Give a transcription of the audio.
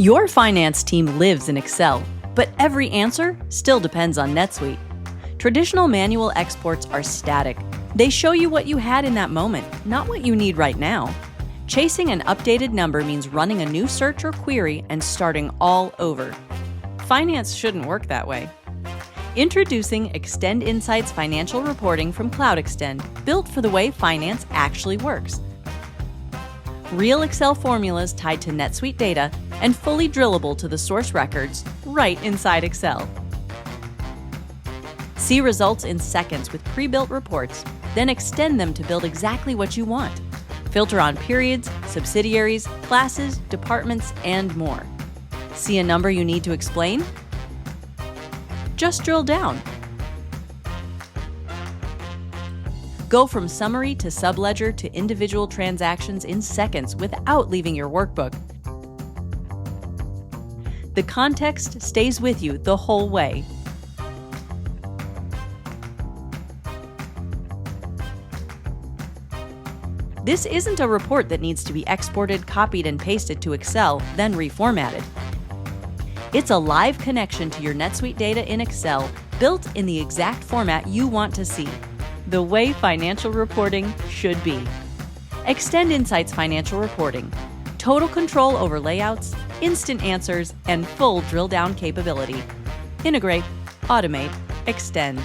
Your finance team lives in Excel, but every answer still depends on NetSuite. Traditional manual exports are static. They show you what you had in that moment, not what you need right now. Chasing an updated number means running a new search or query and starting all over. Finance shouldn't work that way. Introducing ExtendInsights Financial Reporting from CloudExtend, built for the way finance actually works. Real Excel formulas tied to NetSuite data and fully drillable to the source records right inside Excel. See results in seconds with pre-built reports, then extend them to build exactly what you want. Filter on periods, subsidiaries, classes, departments, and more. See a number you need to explain? Just drill down. Go from summary to subledger to individual transactions in seconds without leaving your workbook. The context stays with you the whole way. This isn't a report that needs to be exported, copied, and pasted to Excel, then reformatted. It's a live connection to your NetSuite data in Excel, built in the exact format you want to see. The way financial reporting should be. ExtendInsights Financial Reporting. Total control over layouts, instant answers, and full drill-down capability. Integrate, automate, extend.